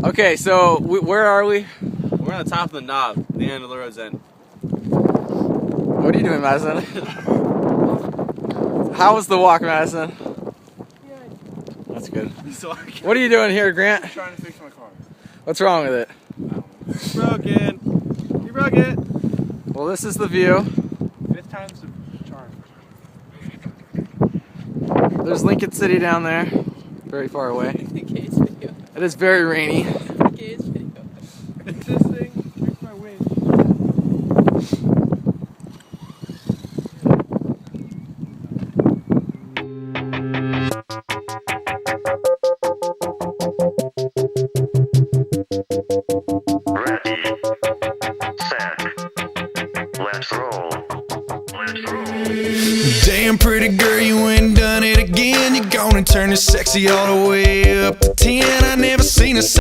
Okay, so where are we? We're on the top of the knob, the end of the road's end. What are you doing, Madison? How was the walk, Madison? Good. That's good. So What are you doing here, Grant? I'm trying to fix my car. What's wrong with it? broken. You broke it. Well, this is the view. 5th time's the charm. There's Lincoln City down there, very far away. The case video. It is very rainy. The case video. It's this thing. Here's my winch. Ready, set, let's roll. Let's roll. Damn pretty girl, you ain't done it again. You're gonna turn this sexy all the way up to 10. I never seen a